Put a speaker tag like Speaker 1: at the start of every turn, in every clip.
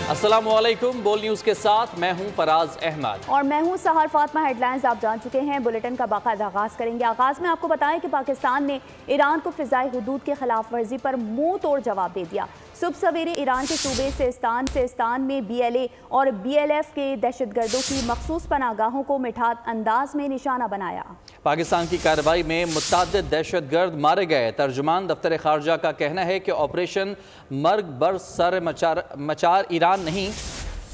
Speaker 1: अस्सलाम वालेकुम। बोल न्यूज़ के साथ मैं हूं फराज अहमद
Speaker 2: और मैं हूं सहर फातिमा। हेडलाइंस आप जान चुके हैं। बुलेटिन का बाकायदा आगाज़ करेंगे। आगाज़ में आपको बताएं कि पाकिस्तान ने ईरान को फ़िज़ाई हुदूद के खिलाफ वर्जी पर मुंह तोड़ जवाब दे दिया। सुबह सवेरे ईरान के सूबे सिस्तान में BLA और BLF के दहशतगर्दों की मखसूस पनागाहों को मिठात अंदाज में निशाना बनाया।
Speaker 1: पाकिस्तान की कार्रवाई में मुतअद्दिद दहशतगर्द मारे गए। तर्जुमान दफ्तर खारजा का कहना है कि ऑपरेशन मर्ग बर सर मचार ईरान नहीं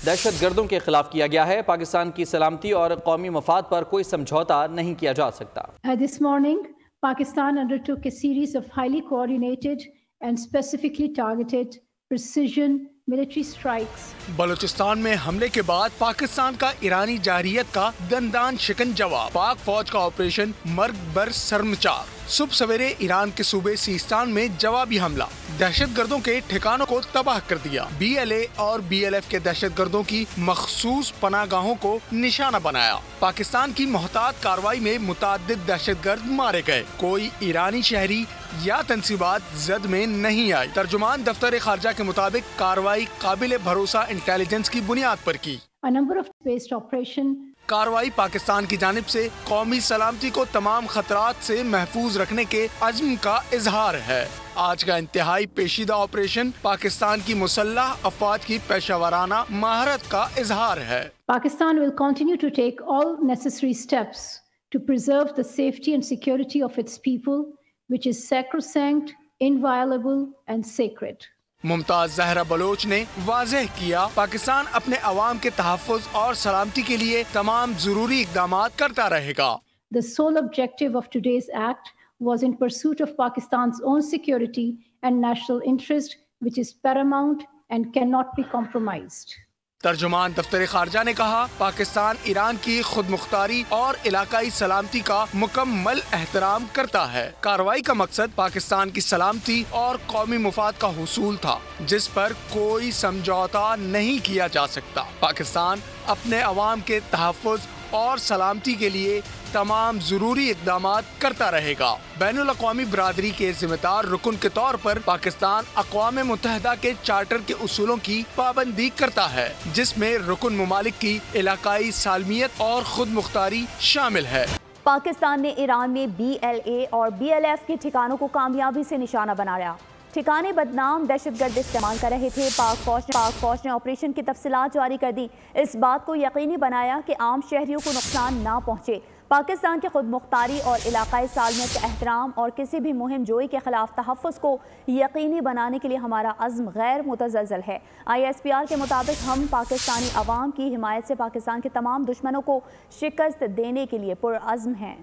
Speaker 1: दहशतगर्दों के खिलाफ किया गया है। पाकिस्तान की सलामती और कौमी मफाद पर कोई समझौता नहीं किया जा सकता।
Speaker 3: This morning, Pakistan undertook a series of highly coordinated and specifically targeted precision military strikes.
Speaker 4: Balochistan में हमले के बाद पाकिस्तान का ईरानी जारहियत का दंदान शिकन जवाब। पाक फौज का ऑपरेशन मर्ग बर सरमचार। सुबह सवेरे ईरान के सूबे सिस्तान में जवाबी हमला, दहशतगर्दों के ठिकानों को तबाह कर दिया। BLA और BLF के दहशतगर्दों की मखसूस पनागाहों को निशाना बनाया। पाकिस्तान की मोहतात कार्रवाई में मुतअद्दिद दहशतगर्द मारे गए। कोई ईरानी शहरी या तंसीबात जद में नहीं आई। तर्जुमान दफ्तर खारजा के मुताबिक कार्रवाई काबिल भरोसा इंटेलिजेंस की बुनियाद पर की। कार्रवाई पाकिस्तान की जानिब से कौमी सलामती को तमाम खतरात से महफूज रखने के अज़्म का इजहार है। आज का इंतहाई पेशीदा ऑपरेशन पाकिस्तान की मुसल्लह अफवाज की पेशावराना महारत का इजहार है।
Speaker 3: Pakistan will continue to take all necessary steps to preserve the safety and security of its people, which is sacrosanct, inviolable and sacred.
Speaker 4: Mumtaz Zahra Baloch ने वाज़ेह किया, पाकिस्तान अपने अवाम के तहफ़्फ़ुज़ और सलामती के लिए तमाम ज़रूरी इक़दामात करता रहेगा।
Speaker 3: The sole objective of today's act was in pursuit of Pakistan's own security and national interest, which is paramount and cannot be compromised.
Speaker 4: तर्जुमान दफ्तर खारजा ने कहा, पाकिस्तान ईरान की खुद मुख्तारी और इलाकाई सलामती का मुकम्मल एहतराम करता है। कार्रवाई का मकसद पाकिस्तान की सलामती और कौमी मुफाद का हुसूल था, जिस पर कोई समझौता नहीं किया जा सकता। पाकिस्तान अपने अवाम के तहफ़्फ़ुज़ और सलामती के लिए तमाम जरूरी इक़दामात करता रहेगा। बैनुल अक़वामी बरादरी के ज़िम्मेदार रुकन के तौर पर पाकिस्तान अक़वाम मुत्तहिदा के चार्टर के उसूलों की पाबंदी करता है, जिसमें रुकन ममालिक की इलाकाई सालमियत और खुद मुख्तारी शामिल है।
Speaker 2: पाकिस्तान ने ईरान में BLA और BLF के ठिकानों को कामयाबी से निशाना बनाया। ठिकाने बदनाम दहशतगर्द इस्तेमाल कर रहे थे। पाक फौज ने ऑपरेशन की तफसीलात जारी कर दी। इस बात को यकीनी बनाया कि आम शहरियों को नुकसान ना पहुँचे। पाकिस्तान के खुद मुख्तारी और इलाकाई सालमियत का एहतराम और किसी भी मुहिम जोई के खिलाफ तहफ़्फ़ुज़ को यकीनी बनाने के लिए हमारा अज़्म गैर मुतज़लज़ल है। ISPR के मुताबिक हम पाकिस्तानी अवाम की हिमायत से पाकिस्तान के तमाम दुश्मनों को शिकस्त देने के लिए पुरअज़्म हैं।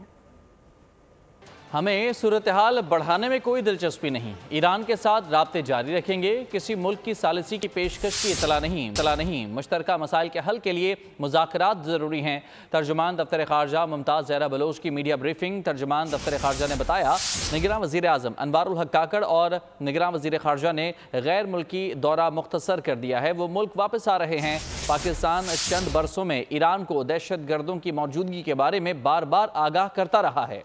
Speaker 1: हमें सूरत हाल बढ़ाने में कोई दिलचस्पी नहीं। ईरान के साथ राब्ते जारी रखेंगे। किसी मुल्क की सालिसी की पेशकश की इतला नहीं। मुश्तरका मसाइल के हल के लिए मुज़ाकरात ज़रूरी हैं। तर्जुमान दफ्तर खारजा मुमताज़ ज़हरा बलोच की मीडिया ब्रीफिंग। तर्जुमान दफ्तर खारजा ने बताया, निगरान वज़ीर आज़म अनवारुल हक काकड़ और निगरान वज़ीर खारजा ने गैर मुल्की दौरा मुख्तसर कर दिया है। वो मुल्क वापस आ रहे हैं। पाकिस्तान चंद बरसों में ईरान को दहशत गर्दों की मौजूदगी के बारे में बार बार आगाह करता रहा है।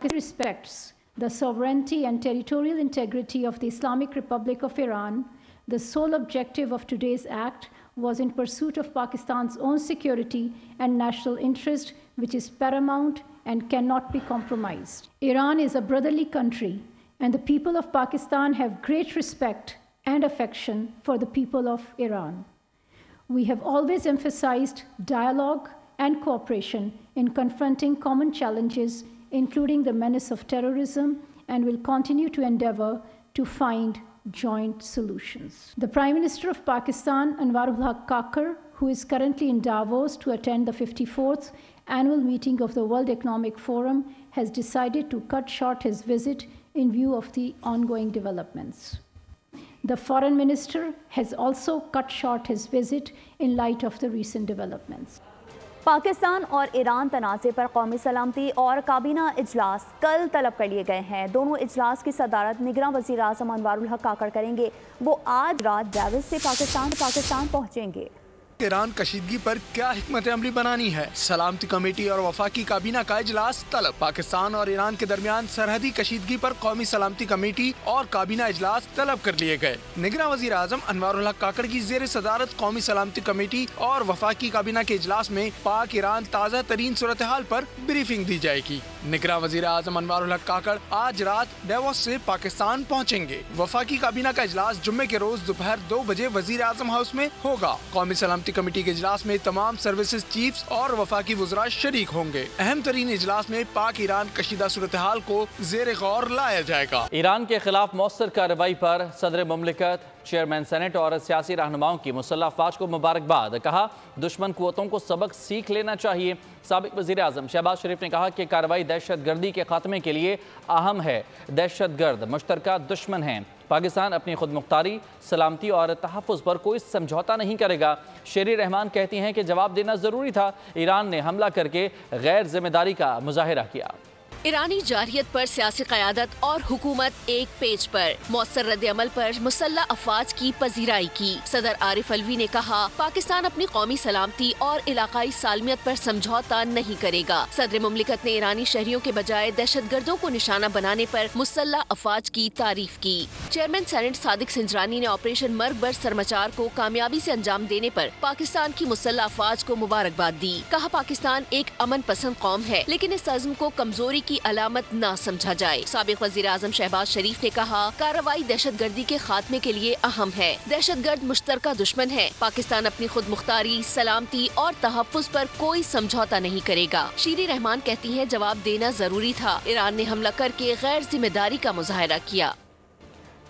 Speaker 3: It respects the sovereignty and territorial integrity of the Islamic Republic of Iran. The sole objective of today's act was in pursuit of Pakistan's own security and national interest, which is paramount and cannot be compromised. Iran is a brotherly country, and the people of Pakistan have great respect and affection for the people of Iran. We have always emphasized dialogue and cooperation in confronting common challenges, including the menace of terrorism, and will continue to endeavor to find joint solutions. The Prime Minister of Pakistan, Anwarul Haq Kakar, who is currently in Davos to attend the 54th annual meeting of the World Economic Forum, has decided to cut short his visit in view of the ongoing developments. The Foreign Minister has also cut short his visit in light of the recent developments.
Speaker 2: Pakistan और Iran तनाज़े पर कौमी सलामती और काबीना इजलास कल तलब कर लिए गए हैं। दोनों इजलास की सदारत निगरान वज़ीर आज़म अनवारुल हक काकड़ करेंगे। वो आज रात डेविस से पाकिस्तान पहुँचेंगे।
Speaker 4: ईरान कशीदगी पर क्या हिकमत अमली बनानी है। सलामती कमेटी और वफाकी काबीना का इजलास तलब। पाकिस्तान और ईरान के दरमियान सरहदी कशीदगी पर कौमी सलामती कमेटी और काबीना इजलास तलब कर लिए गए। निगरान वज़ीर आज़म अनवारुल हक काकड़ की ज़ेर सदारत कौमी सलामती कमेटी और वफाकी काबीना के इजलास में पाक ईरान ताज़ा तरीन सूरत हाल पर ब्रीफिंग दी जाएगी। निगरान वज़ीर आज़म अनवारुल हक काकड़ आज रात डेवोस से पाकिस्तान पहुँचेंगे। वफाकी काबीना का इजलास जुम्मे के रोज दोपहर 2 बजे वज़ीर आज़म हाउस में होगा। कौमी सलामती कमेटी के इजलास में तमाम सर्विसेज चीफ्स और वफाकी वज़रा शरीक होंगे। अहम तरीन इजलास में पाक ईरान कशीदा सूरत हाल को ज़ेर गौर लाया जाएगा।
Speaker 1: ईरान के खिलाफ मौसर कार्रवाई पर सदर मुमलिकत, चेयरमैन सेनेट और सियासी रहनुमाओं की मुसल्लह अफवाज को मुबारकबाद। कहा, दुश्मन कुव्वतों को सबक सीख लेना चाहिए। साबिक वज़ीर आज़म शहबाज शरीफ ने कहा कि कार्रवाई दहशत गर्दी के खात्मे के लिए अहम है। दहशत गर्द मुश्तरका दुश्मन हैं। पाकिस्तान अपनी खुद मुख्तारी, सलामती और तहफ़्फ़ुज़ पर कोई समझौता नहीं करेगा। शेरी रहमान कहती हैं कि जवाब देना ज़रूरी था। ईरान ने हमला करके गैर जिम्मेदारी का मुजाहिरा किया।
Speaker 5: ईरानी जारहियत पर सियासी क़यादत और हुकूमत एक पेज पर। मौसर रद्द अमल पर मुसल्लह अफवाज की पजीराई की। सदर आरिफ अलवी ने कहा, पाकिस्तान अपनी कौमी सलामती और इलाकाई सालमियत पर समझौता नहीं करेगा। सदर मुमलिकत ने ईरानी शहरियों के बजाय दहशत गर्दों को निशाना बनाने पर मुसल्लह अफवाज की तारीफ की। चेयरमैन सेनेट सादिक सिंजरानी ने ऑपरेशन मर्ग बर सरमचार को कामयाबी से अंजाम देने पर पाकिस्तान की मुसल्लह अफवाज को मुबारकबाद दी। कहा, पाकिस्तान एक अमन पसंद कौम है, लेकिन इस अज़्म को कमजोरी की अलामत न समझा जाए। साबिक वज़ीर आज़म शहबाज शरीफ ने कहा, कार्रवाई दहशत गर्दी के खात्मे के लिए अहम है। दहशत गर्द मुश्तरका दुश्मन है। पाकिस्तान अपनी खुद मुख्तारी, सलामती और तहफ़्फ़ुज़ पर कोई समझौता नहीं करेगा। शीरी रहमान कहती हैं, जवाब देना जरूरी था। ईरान ने हमला करके गैर जिम्मेदारी का मुजाहिरा किया।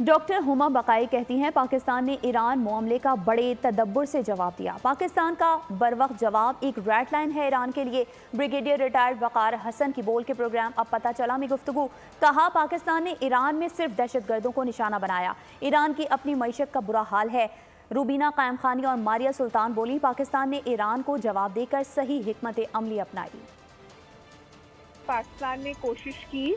Speaker 2: डॉक्टर हुमा बकाई कहती हैं, पाकिस्तान ने ईरान मामले का बड़े तदब्बुर से जवाब दिया। पाकिस्तान का बरवक्त जवाब एक रेड लाइन है ईरान के लिए। ब्रिगेडियर रिटायर्ड वक़ार हसन की बोल के प्रोग्राम अब पता चला में गुफ्तगू। कहा, पाकिस्तान ने ईरान में सिर्फ दहशत गर्दों को निशाना बनाया। ईरान की अपनी मईशत का बुरा हाल है। रूबीना कायम खानी और मारिया सुल्तान बोली, पाकिस्तान ने ईरान को जवाब देकर सही हिकमत अमली अपनाई।
Speaker 6: पाकिस्तान ने कोशिश की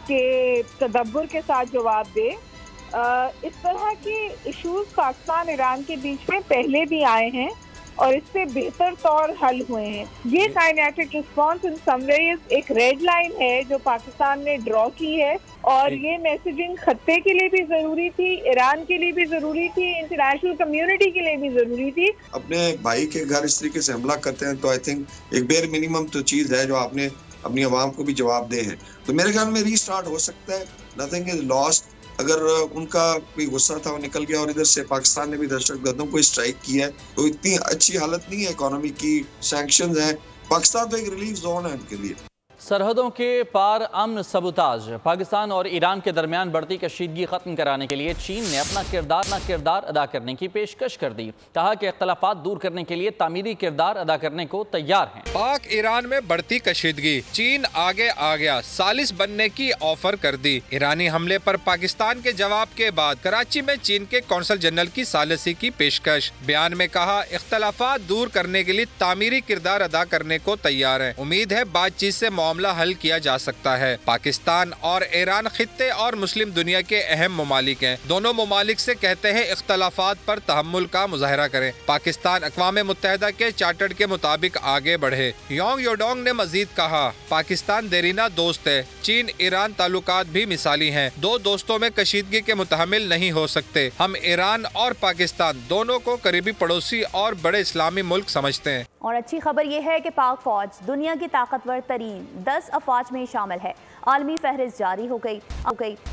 Speaker 6: कि तदब्बुर के साथ जवाब दे। इस तरह के इश्यूज पाकिस्तान ईरान के बीच में पहले भी आए हैं और इससे बेहतर तौर हल हुए हैं। ये kinetic response in some ways एक रेड लाइन है जो पाकिस्तान ने ड्रॉ की है और ये मैसेजिंग खत्ते के लिए भी जरूरी थी, ईरान के लिए भी जरूरी थी, इंटरनेशनल कम्युनिटी के लिए भी जरूरी थी।
Speaker 7: अपने भाई के घर इस तरीके से हमला करते हैं तो आई थिंक एक बेर मिनिमम तो चीज है जो आपने अपनी आवाम को भी जवाब दे हैं। तो मेरे ख्याल में रीस्टार्ट हो सकता है। Nothing is lost. अगर उनका कोई गुस्सा था वो निकल गया और इधर से पाकिस्तान ने भी दहशत गर्दों को स्ट्राइक किया है, तो इतनी अच्छी हालत नहीं है। इकोनॉमी की सैंक्शंस हैं। पाकिस्तान तो एक रिलीफ जोन है उनके लिए।
Speaker 1: सरहदों के पार अमन सबूताज। पाकिस्तान और ईरान के दरमियान बढ़ती कशीदगी खत्म कराने के लिए चीन ने अपना किरदार अदा करने की पेशकश कर दी। कहा कि इख्तलाफात दूर करने के लिए तामीरी किरदार अदा करने को तैयार हैं।
Speaker 8: पाक ईरान में बढ़ती कशीदगी, चीन आगे आ गया, सालिस बनने की ऑफर कर दी। ईरानी हमले पर पाकिस्तान के जवाब के बाद कराची में चीन के कौंसल जनरल की सालिसी की पेशकश। बयान में कहा, इख्तलाफात दूर करने के लिए तामीरी किरदार अदा करने को तैयार है। उम्मीद है बातचीत से मामला हल किया जा सकता है। पाकिस्तान और ईरान खित्ते और मुस्लिम दुनिया के अहम ममालिक हैं। दोनों ममालिक से कहते हैं इख्तलाफात पर तहम्मुल का मुजाहरा करें। पाकिस्तान अक़वाम मुत्तहिदा के चार्टर के मुताबिक आगे बढ़े। योंग योडोंग ने मजीद कहा, पाकिस्तान देरीना दोस्त है। चीन ईरान ताल्लुकात भी मिसाली हैं। दो दोस्तों में कशीदगी के मुतहमिल नहीं हो सकते। हम ईरान और पाकिस्तान दोनों को करीबी पड़ोसी और बड़े इस्लामी मुल्क समझते हैं।
Speaker 2: और अच्छी खबर यह है कि पाक फौज दुनिया की ताकतवर तरीन 10 अफवाज में शामिल है। आलमी फहरिस्त जारी हो गई।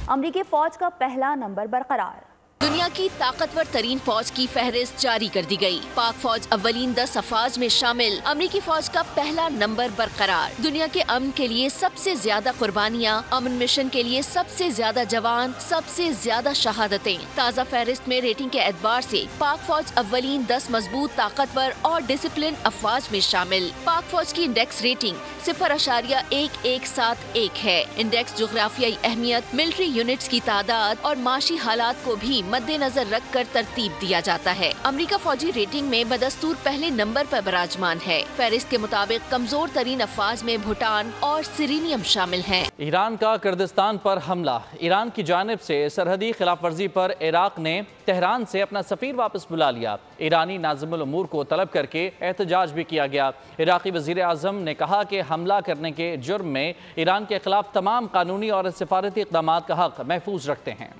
Speaker 2: अमरीकी फौज का पहला नंबर बरकरार।
Speaker 5: दुनिया की ताकतवर तरीन फौज की फहरिस्त जारी कर दी गई। पाक फौज अव्वलीन 10 अफवाज में शामिल। अमरीकी फौज का पहला नंबर बरकरार। दुनिया के अमन के लिए सबसे ज्यादा कुर्बानियां, अमन मिशन के लिए सबसे ज्यादा जवान, सबसे ज्यादा शहादतें। ताज़ा फहरिस्त में रेटिंग के एतबार से पाक फौज अव्वलीन 10 मजबूत, ताकतवर और डिसिप्लिन अफवाज में शामिल। पाक फौज की इंडेक्स रेटिंग 0.1171 है। इंडेक्स जोग्राफियाई अहमियत, मिलिट्री यूनिट्स की तादाद और माशी हालात को भी मद्दे مد نظر رکھ کر ترتیب دیا جاتا ہے۔ امریکہ فوجی ریٹنگ میں بدستور پہلے نمبر پر براجمان ہے۔ فہرست کے مطابق کمزور ترین افواج میں بھوٹان اور سیرینیم شامل ہیں۔
Speaker 1: ایران کا کردستان پر حملہ۔ ایران کی جانب سے سرحدی خلاف ورزی پر عراق نے تہران سے اپنا سفیر واپس بلا لیا۔ ایرانی ناظم الامور کو طلب کر کے احتجاج بھی کیا گیا۔ عراقی وزیر اعظم نے کہا کہ حملہ کرنے کے جرم میں ایران کے خلاف تمام قانونی اور سفارتی اقدامات کا حق محفوظ رکھتے ہیں۔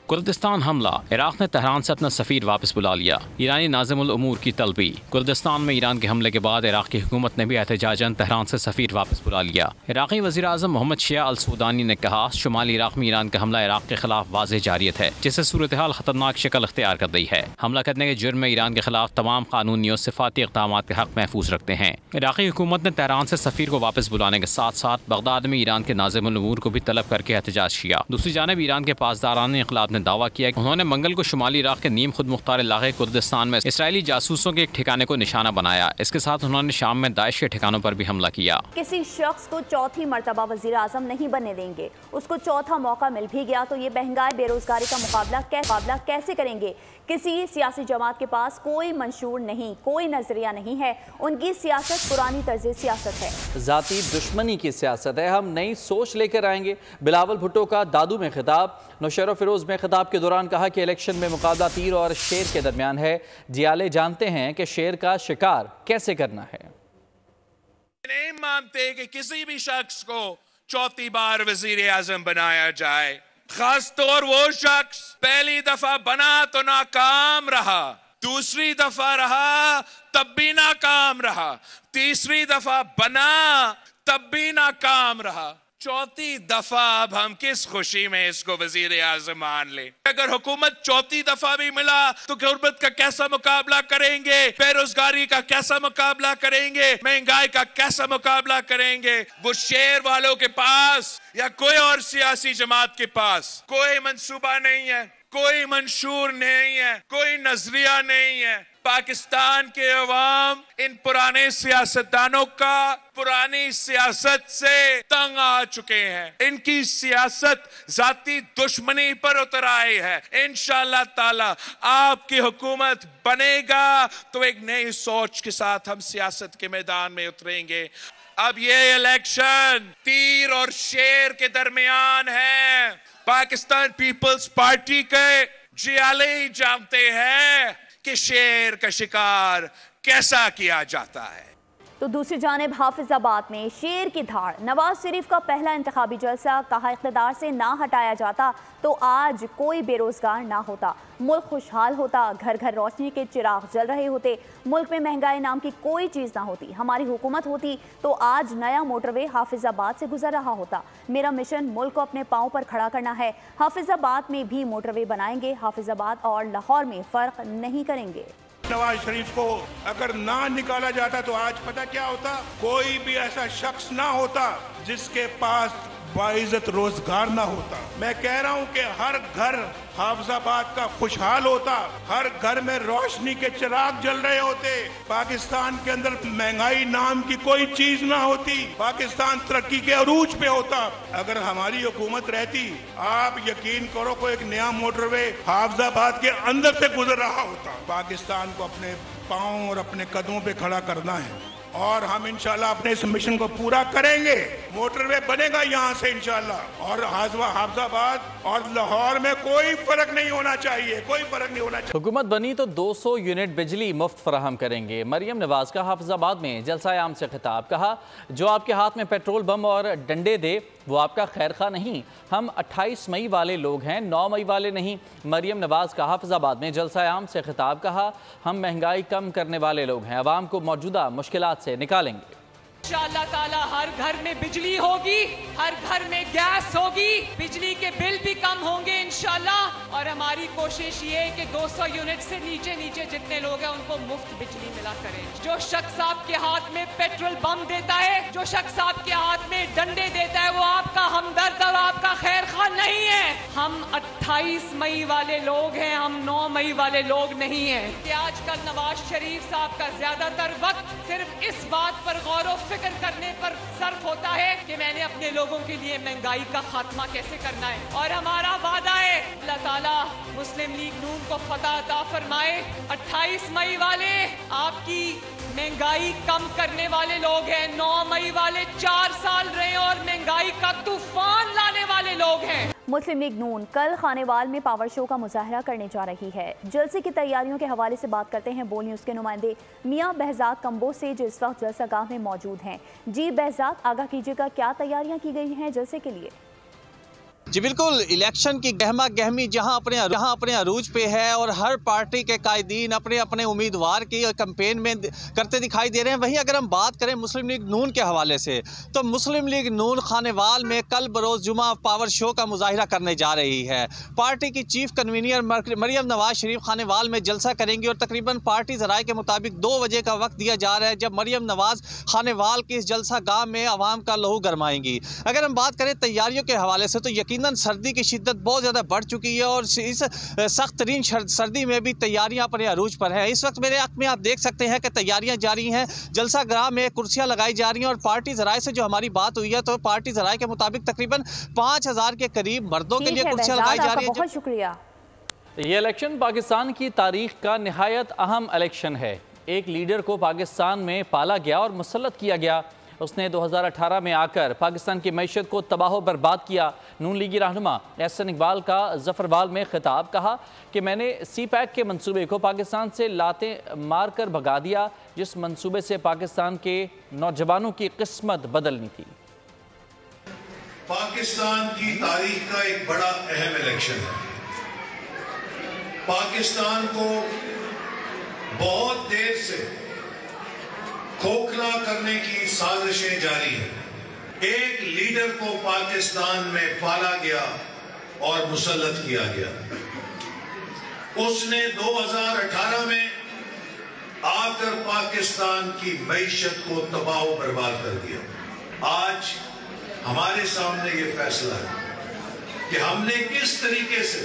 Speaker 9: کردستان حملہ۔ عراق نے تہران سے اپنا سفیر واپس بلا لیا۔ ایرانی ناظم الامور کی طلبی۔ کردستان میں ایران کے حملے کے بعد عراق کی حکومت نے بھی احتجاجاً تہران سے سفیر واپس بلا لیا۔ عراقی وزیر اعظم محمد شیع السودانی نے کہا شمالی عراق میں ایران کا حملہ عراق کے خلاف واضح جارحیت ہے جس سے صورتحال خطرناک شکل اختیار کر رہی ہے۔ حملہ کرنے کے جرم میں ایران کے خلاف تمام قانونی اور صفاتی اقدامات کے حق محفوظ رکھتے ہیں۔ عراقی حکومت نے تہران سے سفیر کو واپس بلانے کے ساتھ ساتھ بغداد میں ایران کے ناظم الامور کو بھی طلب کر کے احتجاج کیا۔ دوسری جانب ایران کے پاسداران انقلاب نے دعویٰ کیا کہ انہوں نے منگل کو شمالی عراق کے نیم خود مختار علاقے کردستان میں اسرائیلی جاسوسوں کے ایک ٹھکانے کو نشانہ بنایا۔ اس کے ساتھ انہوں نے شام میں داعش کے ٹھکانوں پر بھی حملہ کیا۔
Speaker 2: کسی شخص کو چوتھی مرتبہ وزیر اعظم نہیں بننے دیں گے۔ اس کو چوتھا موقع مل بھی گیا تو یہ مہنگائی بے روزگاری کا مقابلہ کیسے کریں گے؟ کسی سیاسی جماعت کے پاس کوئی منشور نہیں، کوئی نظریہ نہیں ہے۔ ان کی سیاست پرانی طرز سیاست ہے،
Speaker 1: ذاتی دشمنی کی سیاست ہے۔ ہم نئی سوچ لے کر آئیں گے۔ بلاول بھٹو کا دادو میں خطاب۔ نوشہر و فیروز میں خطاب کے دوران کہا کہ الیکشن میں مقابلہ تیر اور شیر کے درمیان ہے۔ جیالے جانتے ہیں کہ شیر کا شکار کیسے کرنا ہے۔
Speaker 10: نہیں مانتے کہ کسی بھی شخص کو چوتھی بار وزیر اعظم بنایا جائے، خاص طور وہ شخص پہلی دفعہ بنا تو ناکام رہا، دوسری دفعہ رہا تب بھی ناکام رہا، تیسری دفعہ بنا تب بھی ناکام رہا، چوتھی دفعہ اب ہم کس خوشی میں اس کو وزیر اعظم مان لیں؟ اگر حکومت چوتھی دفعہ بھی ملا تو غربت کا کیسا مقابلہ کریں گے؟ بے روزگاری کا کیسا مقابلہ کریں گے؟ مہنگائی کا کیسا مقابلہ کریں گے؟ وہ شیر والوں کے پاس یا کوئی اور سیاسی جماعت کے پاس کوئی منصوبہ نہیں ہے، کوئی منشور نہیں ہے، کوئی نظریہ نہیں ہے۔ پاکستان کے عوام ان پرانے سیاستدانوں کا پرانی سیاست سے تنگ آ چکے ہیں۔ ان کی سیاست ذاتی دشمنی پر اتر آئی ہے۔ انشاءاللہ تعالی آپ کی حکومت بنے گا تو ایک نئی سوچ کے ساتھ ہم سیاست کے میدان میں اتریں گے۔ اب یہ الیکشن تیر اور شیر کے درمیان ہے۔ پاکستان پیپلز پارٹی کے جیالے ہی جانتے ہیں کہ شیر کا شکار کیسا کیا جاتا ہے۔
Speaker 2: تو دوسری جانب حافظ آباد میں شیر کی دھاڑ۔ نواز شریف کا پہلا انتخابی جلسہ، کہا اقتدار سے نہ ہٹایا جاتا تو آج کوئی بے روزگار نہ ہوتا، ملک خوشحال ہوتا، گھر گھر روشنی کے چراغ جل رہے ہوتے، ملک میں مہنگائی نام کی کوئی چیز نہ ہوتی، ہماری حکومت ہوتی تو آج نیا موٹر وے حافظ آباد سے گزر رہا ہوتا۔ میرا مشن ملک کو اپنے پاؤں پر کھڑا کرنا ہے۔ حافظ آباد میں بھی موٹر وے بنائیں گے، حافظ آباد اور لاہور میں فرق نہیں کریں گے۔
Speaker 11: نواز شریف کو اگر نہ نکالا جاتا تو آج پتہ کیا ہوتا؟ کوئی بھی ایسا شخص نہ ہوتا جس کے پاس باعزت روزگار نہ ہوتا۔ میں کہہ رہا ہوں کہ ہر گھر حافظ آباد کا خوشحال ہوتا، ہر گھر میں روشنی کے چراغ جل رہے ہوتے، پاکستان کے اندر مہنگائی نام کی کوئی چیز نہ ہوتی، پاکستان ترقی کے عروج پہ ہوتا۔ اگر ہماری حکومت رہتی، آپ یقین کرو کوئی ایک نیا موٹر وے حافظ آباد کے اندر سے گزر رہا ہوتا۔ پاکستان کو اپنے پاؤں اور اپنے قدموں پہ کھڑا کرنا ہے اور ہم انشاءاللہ اپنے اس مشن کو پورا کریں گے۔ موٹر وے بنے گا یہاں سے انشاءاللہ، اور حافظ آباد اور لاہور میں کوئی فرق نہیں ہونا چاہیے، کوئی فرق نہیں ہونا چاہیے۔
Speaker 1: حکومت بنی تو 200 یونٹ بجلی مفت فراہم کریں گے۔ مریم نواز کا حافظ آباد میں جلسہ عام سے خطاب، کہا جو آپ کے ہاتھ میں پیٹرول بم اور ڈنڈے دے وہ آپ کا خیر خواہ نہیں، ہم 28 مئی والے لوگ ہیں، 9 مئی والے نہیں۔ مریم نواز کا حافظ آباد میں جلسہ عام سے خطاب، کہا ہم مہنگائی کم کرنے والے لوگ ہیں، عوام کو موجودہ مشکلات سے نکالیں گے۔
Speaker 12: انشاءاللہ تعالی ہر گھر میں بجلی ہوگی، ہر گھر میں گیس ہوگی، بجلی کے بل بھی کم ہوں گے انشاءاللہ، اور ہماری کوشش یہ ہے کہ 200 یونٹ سے نیچے جتنے لوگ ہیں ان کو مفت بجلی ملا کریں۔ جو شخص آپ کے ہاتھ میں پیٹرول بم دیتا ہے، جو شخص آپ کے ہاتھ میں ڈنڈے دیتا ہے، وہ آپ کا ہمدرد اور آپ کا خیر خواہ नहीं है। हम 28 मई वाले लोग हैं, हम 9 मई वाले लोग नहीं हैं। कि आजकल नवाज शरीफ साहब का ज्यादातर वक्त सिर्फ इस बात पर गौर व फिक्र करने पर सर्फ होता है कि मैंने अपने लोगों के लिए महंगाई का खात्मा कैसे करना है। और हमारा वादा है अल्लाह ताला मुस्लिम लीग नून को फतह अता फरमाए। 28 मई वाले आपकी महंगाई कम करने वाले लोग हैं, 9 मई वाले 4 साल रहे और महंगाई का तूफान लाने वाले लोग हैं।
Speaker 2: मुस्लिम लीग नून कल खानेवाल में पावर शो का मुजाहरा करने जा रही है। जलसे की तैयारियों के हवाले से बात करते हैं बोल न्यूज़ के नुमाइंदे मियां बहजाद कंबो से, जो इस वक्त जलसा गाह में मौजूद हैं। जी बहजाद, आगाह कीजिएगा, क्या तैयारियां की गई हैं जलसे के लिए?
Speaker 13: जी बिल्कुल, इलेक्शन की गहमा गहमी जहां अपने अरूज पे है और हर पार्टी के कायदीन अपने अपने उम्मीदवार की कैंपेन में करते दिखाई दे रहे हैं। वहीं अगर हम बात करें मुस्लिम लीग नून के हवाले से, तो मुस्लिम लीग नून खानेवाल में कल बरोज़ जुमा पावर शो का मुजाहिरा करने जा रही है। पार्टी की चीफ कन्वीनर मरियम नवाज शरीफ खानेवाल में जलसा करेंगी और तकरीबन पार्टी ज़राए के मुताबिक 2 बजे का वक्त दिया जा रहा है जब मरियम नवाज खानेवाल के इस जलसा गाह में आवाम का लहू गरमाएंगी। अगर हम बात करें तैयारियों के हवाले से, तो यकीनन सर्दी की शिद्दत बहुत ज़्यादा बढ़ चुकी है और इस सख्त तरीन सर्दी में भी तैयारियां अपने अरूज पर हैं। इस वक्त मेरे आँख में आप देख सकते हैं कि तैयारियां जारी हैं। जलसा ग्राह में कुर्सियां लगाई जा रही हैं और पार्टी ज़राए से जो हमारी बात हुई है, तो पार्टी ज़राए के मुताबिक तकरीबन 5000 के करीब मर्दों के लिए कुर्सियां लगाई जा रही हैं।
Speaker 2: बहुत शुक्रिया।
Speaker 1: ये इलेक्शन पाकिस्तान की तारीख का निहायत अहम इलेक्शन है। एक लीडर को पाकिस्तान में पाला गया और मुसल्लत किया गया। उसने 2018 में आकर पाकिस्तान की मैशत को तबाह बर्बाद किया। नून लीगी रहनुमा एहसन इकबाल का जफरवाल में खिताब, कहा कि मैंने सी पैक के मंसूबे को पाकिस्तान से लातें मार कर भगा दिया, जिस मंसूबे से पाकिस्तान के नौजवानों की किस्मत बदलनी थी।
Speaker 14: पाकिस्तान की तारीख का एक बड़ा अहम इलेक्शन है। पाकिस्तान को बहुत देर से खोखला करने की साजिशें जारी हैं। एक लीडर को पाकिस्तान में पाला गया और मुसल्लत किया गया। उसने 2018 में आकर पाकिस्तान की मईशत को तबाह बर्बाद कर दिया। आज हमारे सामने ये फैसला है कि हमने किस तरीके से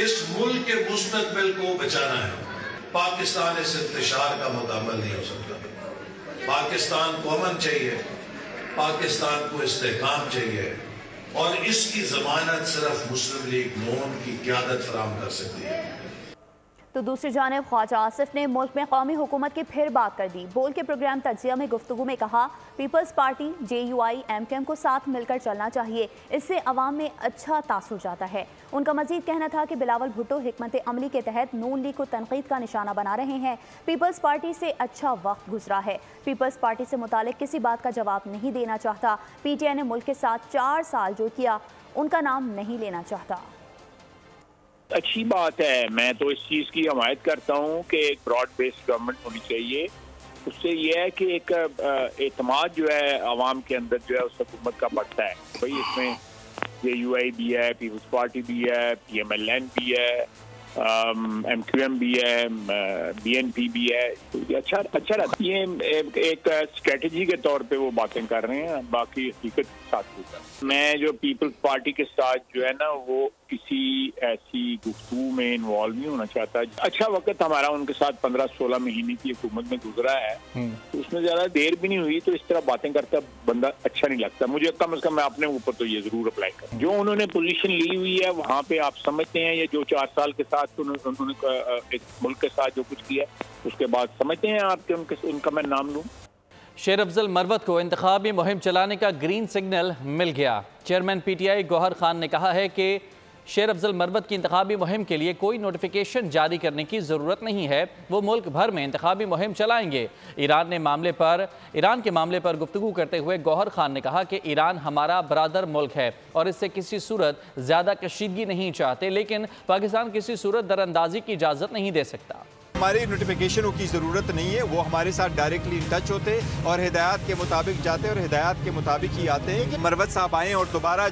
Speaker 14: इस मुल्क के मुस्तकबिल को बचाना है। पाकिस्तान इस इंतशार का मुकाबला नहीं हो सकता। पाकिस्तान को अमन चाहिए, पाकिस्तान को इस्तेहकाम चाहिए और इसकी जमानत सिर्फ मुस्लिम लीग नून की क़यादत फराहम कर सकती है।
Speaker 2: तो दूसरी जानिब ख्वाजा आसिफ ने मुल्क में कौमी हुकूमत की फिर बात कर दी। बोल के प्रोग्राम तज्जिया में गुफ्तगू में कहा, पीपल्स पार्टी JUI MKM को साथ मिलकर चलना चाहिए, इससे अवाम में अच्छा तासुर जाता है। उनका मजीद कहना था कि बिलावल भुट्टो हिकमत अमली के तहत नून लीग को तनकीद का निशाना बना रहे हैं। पीपल्स पार्टी से अच्छा वक्त गुजरा है। पीपल्स पार्टी से मुतालिक किसी बात का जवाब नहीं देना चाहता। PTI ने मुल्क के साथ 4 साल जो किया, उनका नाम नहीं लेना चाहता।
Speaker 15: अच्छी बात है, मैं तो इस चीज़ की हमायत करता हूँ कि एक ब्रॉड बेस्ड गवर्नमेंट होनी चाहिए। उससे ये है कि एक एतमाद जो है आवाम के अंदर जो है उस हुकूमत का बढ़ता है। भाई इसमें JUI भी है, पीपल्स पार्टी भी है, PMLN भी है, MQM भी है, BNP भी है। तो अच्छा रहता है। ये एक स्ट्रेटजी के तौर पे वो बातें कर रहे हैं, बाकी हकीकत के साथ होता है। मैं जो पीपल्स पार्टी के साथ जो है ना, वो किसी ऐसी गुफ्तगू में इन्वॉल्व नहीं होना चाहता। अच्छा वक्त हमारा उनके साथ 15-16 महीने की हुकूमत में गुजरा है, तो उसमें ज्यादा देर भी नहीं हुई, तो इस तरह बातें करता बंदा अच्छा नहीं लगता मुझे। कम से कम मैं अपने ऊपर तो ये जरूर अप्लाई कर, जो उन्होंने पोजीशन ली हुई है वहाँ पे आप समझते हैं, ये जो 4 साल के साथ उन्होंने एक मुल्क के साथ जो कुछ किया, उसके बाद समझते हैं आप उनका मैं नाम लूँ।
Speaker 1: शेर अफजल मरवत को इंतखाबी मुहिम चलाने का ग्रीन सिग्नल मिल गया। चेयरमैन PTI गौहर खान ने कहा है कि शेर अफजल मरवत की इंतखाबी मुहिम के लिए कोई नोटिफिकेशन जारी करने की ज़रूरत नहीं है, वो मुल्क भर में इंतखाबी मुहिम चलाएंगे। ईरान के मामले पर गुफ्तगू करते हुए गौहर खान ने कहा कि ईरान हमारा बरादर मुल्क है और इससे किसी सूरत ज़्यादा कशीदगी नहीं चाहते, लेकिन पाकिस्तान किसी सूरत दरअंदाजी की इजाज़त नहीं दे सकता।
Speaker 16: हमारी नोटिफिकेशनों की ज़रूरत नहीं है, वो हमारे साथ डायरेक्टली इन टच होते और हिदायत के मुताबिक जाते और हिदायत के मुताबिक ही आते हैं कि मरवत साहब आएँ और दोबारा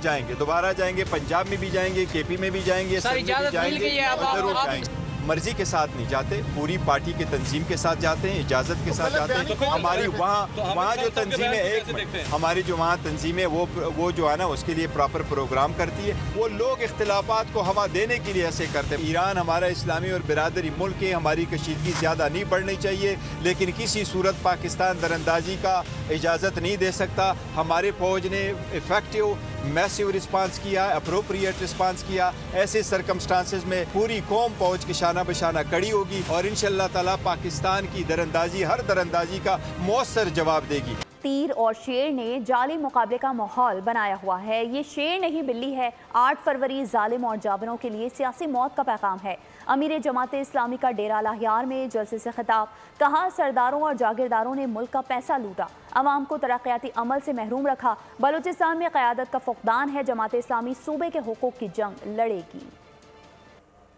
Speaker 16: जाएंगे, पंजाब में भी जाएंगे, KP में भी जाएंगे, जरूर जाएंगे। मर्जी के साथ नहीं जाते, पूरी पार्टी के तंजीम के साथ जाते हैं, इजाज़त के साथ जाते हैं। हमारी वहाँ जो तंजीमें हमारी जो वहाँ तंजीमें वो जो है ना उसके लिए प्रॉपर प्रोग्राम करती है। वो लोग इख्तिलाफात को हवा देने के लिए ऐसे करते हैं। ईरान हमारा इस्लामी और बिरादरी मुल्क है, हमारी कशीदगी ज़्यादा नहीं बढ़नी चाहिए, लेकिन किसी सूरत पाकिस्तान दरअंदाजी का इजाज़त नहीं दे सकता। हमारे फौज ने इफेक्टिव मैसिव रिस्पांस किया, अप्रोप्रिएट रिस्पांस किया। ऐसे सरकमस्टांसेस में पूरी कौम फौज के शाना बशाना कड़ी होगी और इंशाअल्लाह ताला पाकिस्तान की दरअंदाजी हर दरअंदाजी का मौसर जवाब देगी।
Speaker 2: तीर और शेर ने जाली मुकाबले का माहौल बनाया हुआ है। ये शेर नहीं बिल्ली है। 8 फरवरी जालिम और जाबरों के लिए सियासी मौत का पैगाम है। अमीर जमात इस्लामी का डेरा लाहियार में जलसे से खिताब, कहा सरदारों और जागीरदारों ने मुल्क का पैसा लूटा, अवाम को तरक्याती अमल से महरूम रखा। बलूचिस्तान में क़यादत का फुक़दान है। जमात इस्लामी सूबे के हुकूक की जंग लड़ेगी।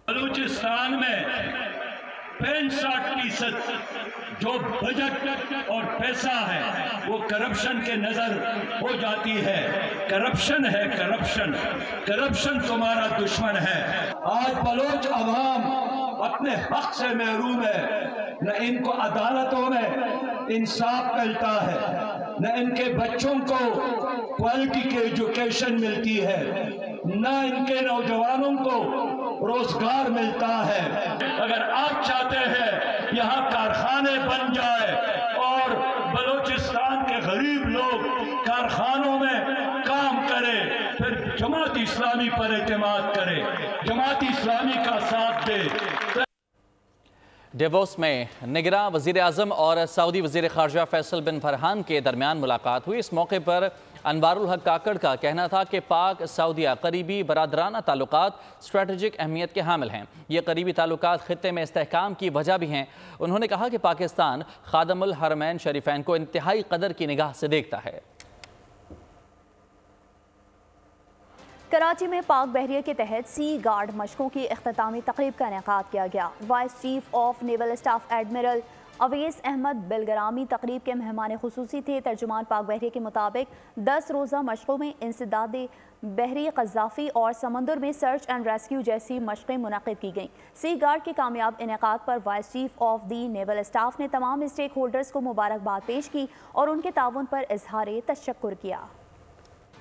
Speaker 17: बलूचिस्तान में 65% जो बजट और पैसा है वो करप्शन के नजर हो जाती है। करप्शन है, करप्शन तुम्हारा दुश्मन है। आज बलोच अवाम अपने हक से महरूम है। न इनको अदालतों में इंसाफ मिलता है, न इनके बच्चों को क्वालिटी की एजुकेशन मिलती है, न इनके नौजवानों को रोजगार मिलता है। अगर आप चाहते हैं यहाँ कारखाने बन जाए और बलूचिस्तान के गरीब लोग कारखानों में काम करें, फिर जमात इस्लामी पर एतमाद करें, जमात इस्लामी का साथ दे।
Speaker 1: डेवोस में निगरां वज़ीर आज़म और सऊदी वज़ीर ख़ारजा फैसल बिन फरहान के दरमियान मुलाकात हुई। इस मौके पर अनवारुल हक काकड़ का कहना था कि पाक सऊदीया करीबी बरादराना ताल्लुकात स्ट्रेटजिक अहमियत के हामिल हैं। ये करीबी ताल्लुकात ख़ित्ते में इस्तेहकाम की वजह भी हैं। उन्होंने कहा कि पाकिस्तान खादमुल हरमैन शरीफैन को इंतहाई कदर की निगाह से देखता है।
Speaker 2: कराची में पाक बहरिया के तहत सी गार्ड मशकों की इख्तितामी तकरीब का इनेकाद किया गया। Vice chief of naval staff admiral Awais Ahmed Bilgrami तकरीब के मेहमान खुसूसी थे। तर्जुमान पाक बहरिया के मुताबिक 10 रोज़ा मशकों में इंसदाद बहरी क़ज़्ज़ाफ़ी और समंदर में सर्च एंड रेस्क्यू जैसी मशक़ें मुनक़िद की गईं। सी गार्ड के कामयाब इनेकाद पर vice chief of the naval staff ने तमाम स्टेक होल्डर्स को मुबारकबाद पेश की और उनके ताउन पर इजहार तशक्कुर किया।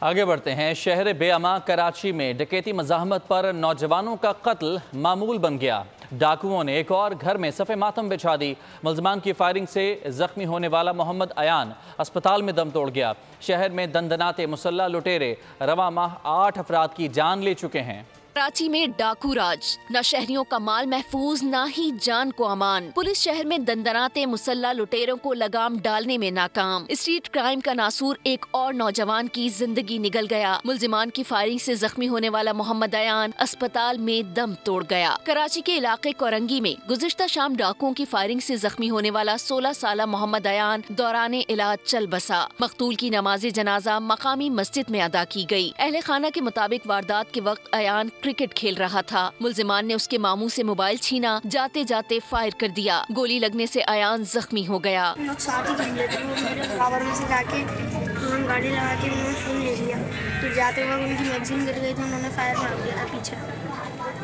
Speaker 1: आगे बढ़ते हैं। शहर बेअमा कराची में डकैती मज़ाहमत पर नौजवानों का कत्ल मामूल बन गया। डाकुओं ने एक और घर में सफ़े मातम बिछा दी। मुल्ज़मान की फायरिंग से ज़ख्मी होने वाला मोहम्मद अयान अस्पताल में दम तोड़ गया। शहर में दंदनाते मुसल्ला लुटेरे रवा माह 8 अफराद की जान ले चुके हैं।
Speaker 5: कराची में डाकू राज, न शहरियों का माल महफूज न ही जान को अमान। पुलिस शहर में दंदनाते मुसल्ला लुटेरों को लगाम डालने में नाकाम। स्ट्रीट क्राइम का नासूर एक और नौजवान की जिंदगी निगल गया। मुल्जिमान की फायरिंग से जख्मी होने वाला मोहम्मद अयान अस्पताल में दम तोड़ गया। कराची के इलाके कोरंगी में गुज़िश्ता शाम डाकुओं की फायरिंग से जख्मी होने वाला 16 साला मोहम्मद अयान दौरान इलाज चल बसा। मकतूल की नमाज जनाजा मकामी मस्जिद में अदा की गई। अहले खाना के मुताबिक वारदात के वक्त अयान क्रिकेट खेल रहा था। मुल्जिमान ने उसके मामू से मोबाइल छीना, जाते जाते फायर कर दिया। गोली लगने से अयान जख्मी हो गया।
Speaker 18: लोग साथ ही खेल रहे थे, वो मेरे फ्लावर में से जाके उन्होंने गाड़ी लगा के उन्होंने फुल ले लिया। फिर जाते वक्त उनकी मैगजीन गिर गई तो उन्होंने फायर मार दिया था पीछे,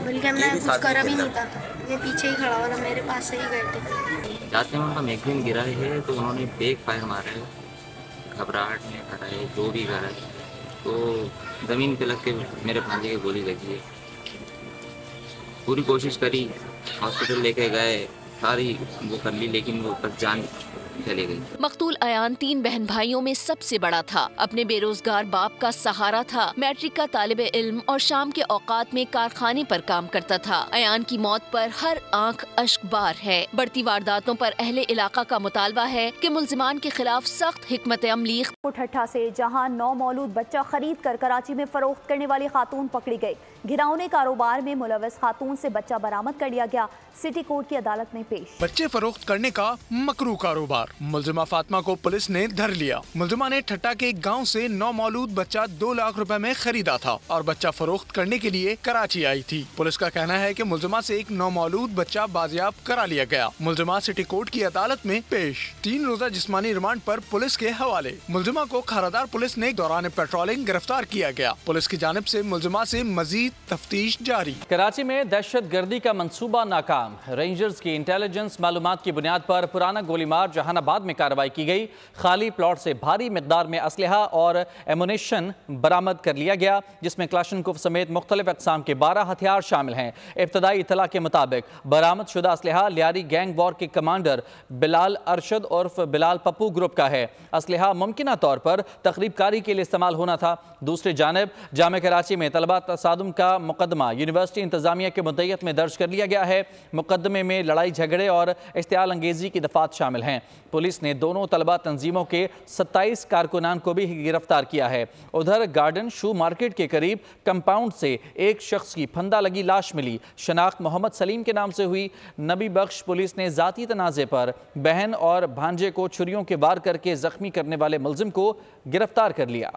Speaker 18: बल्कि हमने कुछ करा भी नहीं था, मैं पीछे ही खड़ा हुआ था, मेरे पास से ही गए थे।
Speaker 19: जाते उनका मैगजीन गिरा है तो उन्होंने बेग फायर मारा है, घबराहट में करा है, जो भी करा है, तो ज़मीन पे लग के मेरे भांजे की गोली लगी है। पूरी कोशिश करी, हॉस्पिटल लेके गए, सारी वो कर ली, लेकिन वो बस जान चली गई।
Speaker 5: मकतूल अयान 3 बहन भाइयों में सबसे बड़ा था। अपने बेरोजगार बाप का सहारा था। मैट्रिक का तालिब इल्म और शाम के औकात में कारखाने पर काम करता था। अयान की मौत पर हर आंख अश्कबार है। बढ़ती वारदातों पर अहले इलाका का मुतालबा है कि मुल्जिमान के खिलाफ सख्त हिकमत अमली।
Speaker 2: ठट्ठा से जहां 9 मौलूद बच्चा खरीद कर कराची में फरोख्त करने वाली खातून पकड़ी गई। घिनौने कारोबार में मुलव्वस खातून से बच्चा बरामद कर लिया गया। सिटी कोर्ट की अदालत में पेश।
Speaker 4: बच्चे फरोख्त करने का मकरू कारोबार। फरार। मुलजिमा फातिमा को पुलिस ने धर लिया। मुलजिमा ने ठट्टा के एक गाँव से नौमौलूद बच्चा 2 लाख रुपए में खरीदा था और बच्चा फरोख्त करने के लिए कराची आई थी। पुलिस का कहना है कि मुलजिमा से एक नौमौलूद बच्चा बाजियाब करा लिया गया। मुलजिमा सिटी कोर्ट की अदालत में पेश। 3 रोजा जिस्मानी रिमांड पर पुलिस के हवाले। मुलजिमा को खारादार पुलिस ने दौरान पेट्रोलिंग गिरफ्तार किया गया। पुलिस की जानिब से मुलजिमा से मजीद तफ्तीश जारी।
Speaker 1: कराची में दहशत गर्दी का मंसूबा नाकाम। रेंजर्स की इंटेलिजेंस मालूमात की बुनियाद पर पुराना गोलीमार जहानाबाद में कार्रवाई की गई। खाली प्लॉट से भारी मिकदार में असलहा और एमुनेशन बरामद कर लिया गया, जिसमें क्लाशनकोव समेत मुख्तलिफ अक़साम के 12 हथियार शामिल हैं। इब्तदाई इत्तला के मुताबिक बरामद शुदा असलहा लियारी गैंग वॉर के कमांडर बिलाल अरशद उर्फ बिलाल पप्पू ग्रुप का है। असलहा मुमकिना तौर पर तकरीबकारी के लिए इस्तेमाल होना था। दूसरी जानिब जामे कराची में तलबा तसादुम का मुकदमा यूनिवर्सिटी इंतजामिया के मुद्दत में दर्ज कर लिया गया है। मुकदमे में लड़ाई झगड़े और इश्तियाल अंगेजी की दफात शामिल हैं। पुलिस ने दोनों तलबा तंजीमों के 27 कारकुनान को भी गिरफ्तार किया है। उधर गार्डन शू मार्केट के करीब कंपाउंड से एक शख्स की फंदा लगी लाश मिली। शनाख्त मोहम्मद सलीम के नाम से हुई। नबी बख्श पुलिस ने जाती तनाज़े पर बहन और भांजे को छुरियों के वार करके जख्मी करने वाले मुलजिम को गिरफ्तार कर लिया।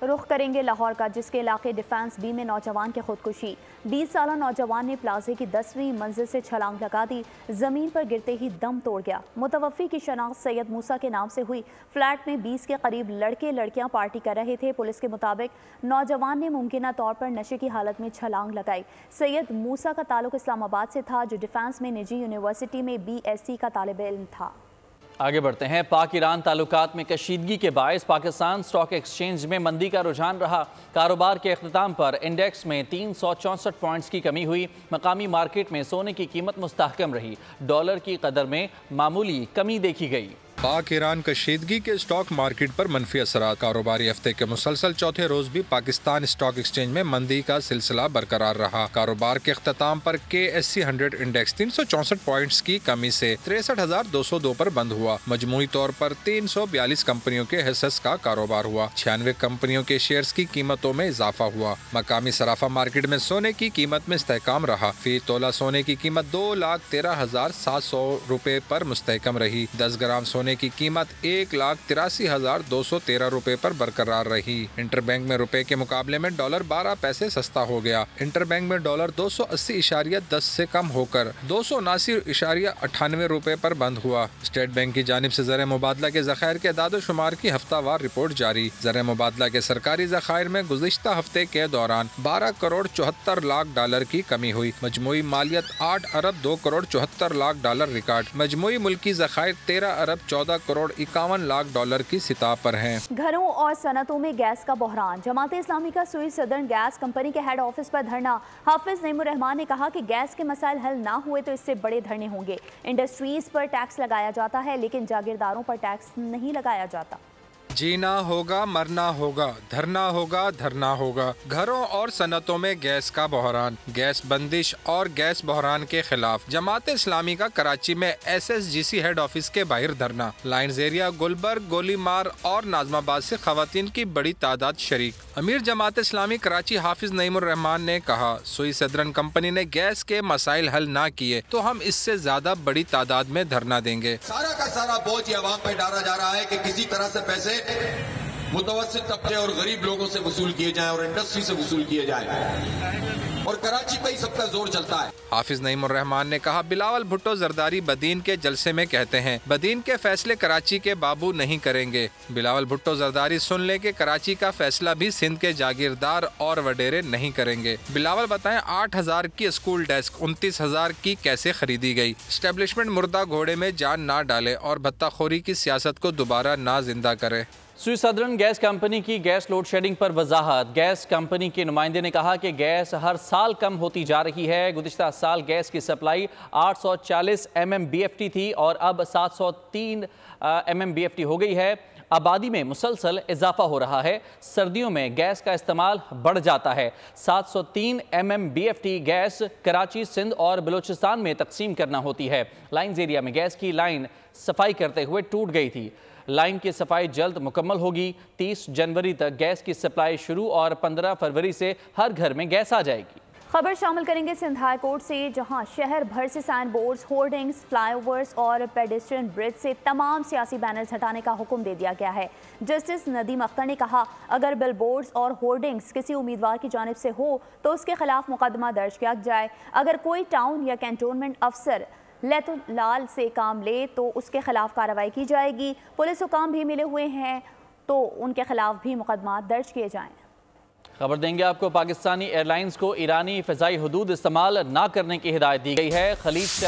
Speaker 2: रुख करेंगे लाहौर का, जिसके इलाके डिफेंस बी में नौजवान की खुदकुशी। 20 साला नौजवान ने प्लाजे की 10वीं मंजिल से छलांग लगा दी। जमीन पर गिरते ही दम तोड़ गया। मुतवफ़ी की शनाख्त सैयद मूसा के नाम से हुई। फ्लैट में 20 के करीब लड़के लड़कियां पार्टी कर रहे थे। पुलिस के मुताबिक नौजवान ने मुमकिना तौर पर नशे की हालत में छलांग लगाई। सैयद मूसा का ताल्लुक इस्लामाबाद से था, जो डिफेंस में निजी यूनिवर्सिटी में BSc का तालिब इल्म था।
Speaker 1: आगे बढ़ते हैं। पाक ईरान ताल्लुकात में कशीदगी के बायस पाकिस्तान स्टॉक एक्सचेंज में मंदी का रुझान रहा। कारोबार के अख्ताम पर इंडेक्स में 364 पॉइंट्स की कमी हुई। मकामी मार्केट में सोने की कीमत मुस्तहकम रही। डॉलर की कदर में मामूली कमी देखी गई।
Speaker 8: पाक ईरान कशीदगी के स्टॉक मार्केट पर मनफी असरात। कारोबारी हफ्ते के मुसलसल चौथे रोज भी पाकिस्तान स्टॉक एक्सचेंज में मंदी का सिलसिला बरकरार रहा। कारोबार के अख्ताम पर KSC 100 इंडेक्स 364 पॉइंट्स की कमी से 63,202 पर बंद हुआ। मजमूई तौर पर 342 कंपनियों के हिस्सेस का कारोबार हुआ। 96 कंपनियों के शेयर्स की कीमतों में इजाफा हुआ। मकामी सराफा मार्केट में सोने की कीमत में इस्तेहकाम रहा। फी तोला सोने की कीमत 2,13,700 रुपए पर मुस्तहकम रही। 10 ग्राम सोने की कीमत 1,83,213 रुपए पर बरकरार रही। इंटरबैंक में रुपए के मुकाबले में डॉलर 12 पैसे सस्ता हो गया। इंटरबैंक में डॉलर 280.10 से कम होकर 279.98 रुपए पर बंद हुआ। स्टेट बैंक की जानिब से ज़र मुबादला के ज़खायर के अदाद शुमार की हफ्तावार रिपोर्ट जारी। ज़र मुबादला के सरकारी ज़खायर में गुज़िश्ता हफ्ते के दौरान 12 करोड़ 74 लाख डॉलर की कमी हुई। मजमूई मालियत 8 अरब 2 करोड़ 74 लाख डॉलर रिकॉर्ड। मजमूई मुल्की ज़खायर 13 अरब 14 करोड़ 51 लाख डॉलर की सतह पर हैं।
Speaker 2: घरों और सनतों में गैस का बहरान। जमाते इस्लामी का सुई सदर्न गैस कंपनी के हेड ऑफिस पर धरना। हाफिज नईमुर रहमान ने कहा कि गैस के मसाइल हल ना हुए तो इससे बड़े धरने होंगे। इंडस्ट्रीज पर टैक्स लगाया जाता है, लेकिन जागीरदारों पर टैक्स नहीं लगाया जाता।
Speaker 8: जीना होगा, मरना होगा, धरना होगा, धरना होगा। घरों और सनतों में गैस का बहरान। गैस बंदिश और गैस बहरान के खिलाफ जमात इस्लामी का कराची में SSGC हेड ऑफिस के बाहर धरना। लाइन्स एरिया, गुलबर्ग, गोलीमार और नाजमाबाद से खवातीन की बड़ी तादाद शरीक। अमीर जमात इस्लामी कराची हाफिज नईमुर रहमान ने कहा, सुई सदरन कंपनी ने गैस के मसाइल हल ना किए तो हम इससे ज्यादा बड़ी तादाद में धरना देंगे।
Speaker 20: सारा का सारा बोझ ये अवाम पे डाला जा रहा है कि किसी तरह से पैसे मुतवस्सित तबके और गरीब लोगों से वसूल किए जाएं और इंडस्ट्री से वसूल किए जाएं, और कराची पे ही सबका जोर चलता है।
Speaker 8: हाफिज नईमुर रहमान ने कहा, बिलावल भुट्टो जरदारी बदीन के जलसे में कहते हैं बदीन के फैसले कराची के बाबू नहीं करेंगे। बिलावल भुट्टो जरदारी सुन ले कि कराची का फैसला भी सिंध के जागीरदार और वडेरे नहीं करेंगे। बिलावल बताएं 8,000 की स्कूल डेस्क 29,000 की कैसे खरीदी गई। एस्टेब्लिशमेंट मुर्दा घोड़े में जान ना डाले और भत्ताखोरी की सियासत को दोबारा ना जिंदा करे।
Speaker 1: सुई सदर्न गैस कंपनी की गैस लोड शेडिंग पर वजाहत। गैस कंपनी के नुमाइंदे ने कहा कि गैस हर साल कम होती जा रही है। गुज़िश्ता साल गैस की सप्लाई 840 MMBFT थी और अब 703 MMBFT हो गई है। आबादी में मुसलसल इजाफा हो रहा है। सर्दियों में गैस का इस्तेमाल बढ़ जाता है। 703 MMBFT गैस कराची, सिंध और बलूचिस्तान में तकसीम करना होती है। लाइन्स एरिया में गैस की लाइन सफाई करते हुए टूट गई थी। लाइन की सफाई जल्द मुकम्मल होगी। 30 जनवरी तक गैस की सप्लाई शुरू और 15 फरवरी से हर घर में गैस आ जाएगी।
Speaker 2: खबर शामिल करेंगे सिंध हाई कोर्ट से, जहां शहर भर से साइन बोर्ड्स, होर्डिंग्स, फ्लाईओवर्स और पेडेस्ट्रियन ब्रिज से तमाम सियासी बैनर्स हटाने का हुक्म दे दिया गया है। जस्टिस नदीम अख्तर ने कहा, अगर बिल बोर्ड्स और होर्डिंग्स किसी उम्मीदवार की जानिब से हो तो उसके खिलाफ मुकदमा दर्ज किया जाए। अगर कोई टाउन या कैंटोनमेंट अफसर लाल से काम ले तो उसके खिलाफ कार्रवाई की जाएगी। पुलिस हुकाम भी मिले हुए हैं तो उनके खिलाफ भी मुकदमा दर्ज किए जाएं।
Speaker 1: खबर देंगे आपको, पाकिस्तानी एयरलाइंस को ईरानी फ़िज़ाई हदूद इस्तेमाल ना करने की हिदायत दी गई है। खलीज से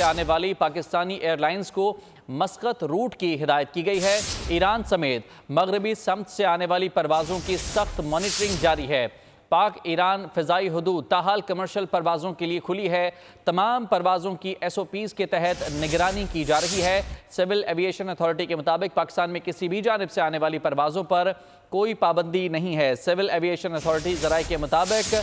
Speaker 1: आने वाली पाकिस्तानी एयरलाइंस को मस्कत रूट की हिदायत की गई है। ईरान समेत मगरबी समत से आने वाली परवाज़ों की सख्त मॉनिटरिंग जारी है। पाक ईरान फ़िज़ाई हदूद ताहाल कमर्शल परवाज़ों के लिए खुली है। तमाम परवाज़ों की SOPs के तहत निगरानी की जा रही है। सिविल एविएशन अथॉरिटी के मुताबिक पाकिस्तान में किसी भी जानिब से आने वाली परवाज़ों पर कोई पाबंदी नहीं है। सिविल एविएशन अथॉरिटी ज़राए के मुताबिक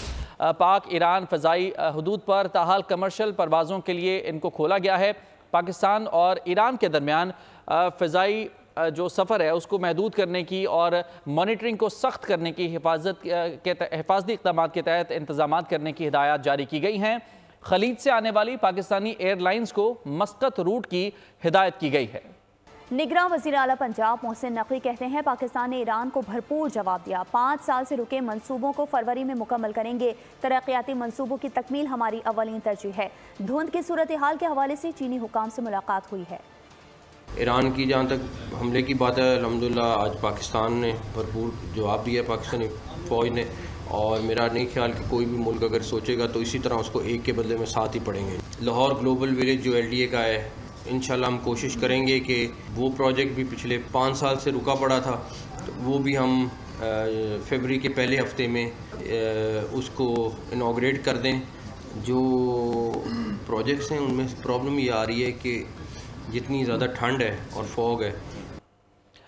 Speaker 1: पाक ईरान फ़िज़ाई हदूद पर ताहाल कमर्शल परवाज़ों के लिए इनको खोला गया है। पाकिस्तान और ईरान के दरमियान फ़िज़ाई जो सफ़र है उसको महदूद करने की और मॉनिटरिंग को सख्त करने की हिफाजती इक़दाम के तहत इंतज़ामात करने की हिदायत जारी की गई हैं। खलीज से आने वाली पाकिस्तानी एयरलाइंस को मस्कत रूट की हिदायत की गई है।
Speaker 2: निगरान वज़ीर आला पंजाब मोहसिन नकवी कहते हैं, पाकिस्तान ने ईरान को भरपूर जवाब दिया। 5 साल से रुके मंसूबों को फरवरी में मुकम्मल करेंगे। तरक्याती मंसूबों की तकमील हमारी अवलीन तरजीह है। धुंध की सूरत हाल के हवाले से चीनी हुकाम से मुलाकात हुई है।
Speaker 21: ईरान की जहाँ तक हमले की बात है, अल्हम्दुलिल्लाह आज पाकिस्तान ने भरपूर जवाब दिया, पाकिस्तानी फ़ौज ने। और मेरा नहीं ख्याल कि कोई भी मुल्क अगर सोचेगा तो इसी तरह उसको एक के बदले में 7 ही पड़ेंगे। लाहौर ग्लोबल विलेज जो LDA का है, इंशाल्लाह हम कोशिश करेंगे कि वो प्रोजेक्ट भी पिछले 5 साल से रुका पड़ा था, तो वो भी हम फरवरी के पहले हफ्ते में उसको इनॉग्रेट कर दें। जो प्रोजेक्ट्स हैं उनमें प्रॉब्लम ये आ रही है कि जितनी ज़्यादा ठंड है और फॉग है।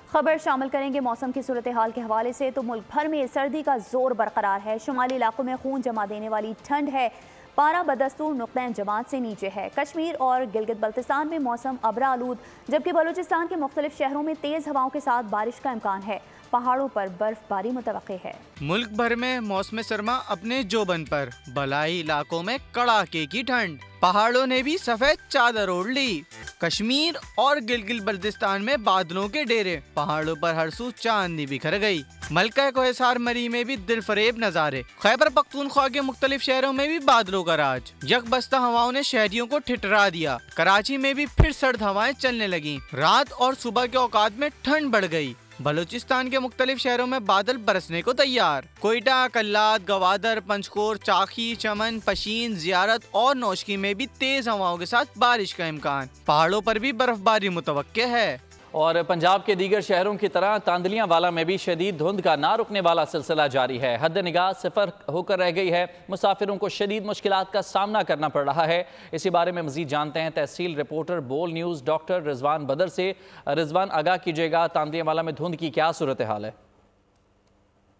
Speaker 2: खबर शामिल करेंगे मौसम की सूरत हाल के हवाले से, तो मुल्क भर में सर्दी का जोर बरकरार है। शुमाली इलाकों में खून जमा देने वाली ठंड है। पारा बदस्तूर नुक़्ता जमात से नीचे है। कश्मीर और गिलगित बल्तिस्तान में मौसम अबरा आलूद, जबकि बलूचिस्तान के मुख्तलिफ शहरों में तेज़ हवाओं के साथ बारिश का इम्कान है। पहाड़ों पर बर्फबारी मुतवक्के है।
Speaker 22: मुल्क भर में मौसम सरमा अपने जोबन पर, बलाई इलाकों में कड़ाके की ठंड, पहाड़ों ने भी सफेद चादर ओढ़ ली। कश्मीर और गिलगित बल्तिस्तान में बादलों के डेरे, पहाड़ों पर हर सू चांदनी बिखर गई। मलका कोहिसार मरी में भी दिल फरेब नजारे। खैबर पख्तूनख्वा के मुख्तलिफ शहरों में भी बादलों का राज। यकबस्ता हवाओं ने शहरियों को ठिठरा दिया। कराची में भी फिर सर्द हवाएं चलने लगी। रात और सुबह के औकात में ठंड बढ़ गई। बलूचिस्तान के मुख्तलिफ शहरों में बादल बरसने को तैयार। कोयटा, कल्लात, गवादर, पंचकोर, चाखी, चमन, पशीन, जियारत और नौशकी में भी तेज हवाओं के साथ बारिश का इम्कान। पहाड़ों पर भी बर्फबारी मुतवक्के है।
Speaker 1: और पंजाब के दीगर शहरों की तरह तांदलियां वाला में भी शदीद धुंध का ना रुकने वाला सिलसिला जारी है। हद निगाह सिफर होकर रह गई है। मुसाफिरों को शदीद मुश्किलात का सामना करना पड़ रहा है। इसी बारे में मजीद जानते हैं तहसील रिपोर्टर बोल न्यूज़ डॉक्टर रिजवान बदर से। रिजवान, आगाह कीजिएगा, तांदलियां वाला में धुंध की क्या सूरत हाल है?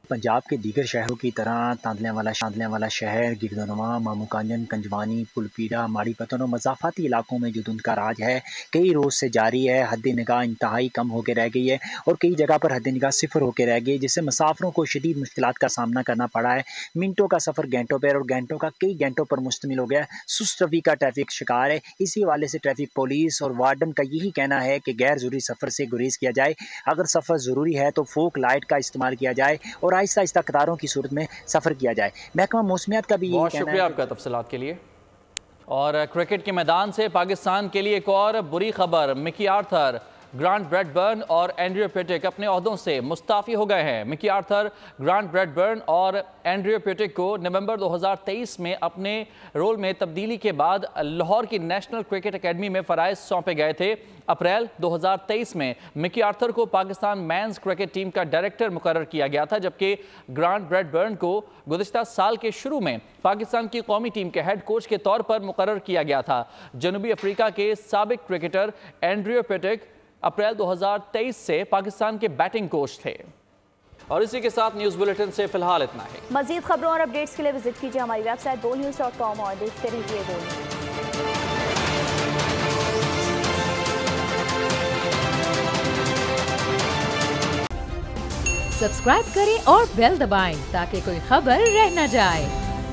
Speaker 23: पंजाब के दीगर शहरों की तरह तांदलियां वाला शहर, गिरदोनवा, मामूकांजन, कंजवानी, पुलपीरा, माड़ी पतन और मज़ाफ़ाती इलाकों में जो धुंध का राज है कई रोज़ से जारी है। हद निगाह इंतहाई कम होकर रह गई है और कई जगह पर हद निगाह सिफर होकर रह गई, जिससे मुसाफिरों को शदीद मुश्किलात का सामना करना पड़ा है। मिनटों का सफ़र घंटों पर और घंटों का कई घंटों पर मुश्तमिल हो गया। सुस्त रवि का ट्रैफिक शिकार है। इसी हवाले से ट्रैफिक पुलिस और वार्डन का यही कहना है कि गैर ज़रूरी सफ़र से गुरेज किया जाए। अगर सफ़र ज़रूरी है तो फोक लाइट का इस्तेमाल किया जाए और आहिस्ता आहिस्ता कतारों की सूरत में सफ़र किया जाए। महकमा मौसमियात का भी
Speaker 1: बहुत शुक्रिया आपका तफसीलात के लिए। और क्रिकेट के मैदान से पाकिस्तान के लिए एक और बुरी खबर। मिकी आर्थर, ग्रांट ब्रैडबर्न और एंड्रयू पेटिक अपने ओहदों से मुस्ताफ़ी हो गए हैं। मिकी आर्थर, ग्रांट ब्रैडबर्न और एंड्रयू पेटिक को नवंबर 2023 में अपने रोल में तब्दीली के बाद लाहौर की नेशनल क्रिकेट अकेडमी में फ़राइज़ सौंपे गए थे। अप्रैल 2023 में मिकी आर्थर को पाकिस्तान मेंस क्रिकेट टीम का डायरेक्टर मुकर्रर किया गया था, जबकि ग्रांट ब्रैडबर्न को गुज़िश्ता साल के शुरू में पाकिस्तान की कौमी टीम के हेड कोच के तौर पर मुकर्रर किया गया था। जनूबी अफ्रीका के साबिक क्रिकेटर एंड्रयू पेटिक अप्रैल 2023 से पाकिस्तान के बैटिंग कोच थे। और इसी के साथ न्यूज़ बुलेटिन से फिलहाल इतना है।
Speaker 2: मजीद खबरों और अपडेट्स के लिए विजिट कीजिए हमारी वेबसाइट bolnews.com और देखते रहिए बोल न्यूज़।
Speaker 24: सब्सक्राइब करें और बेल दबाएं ताकि कोई खबर रह न जाए।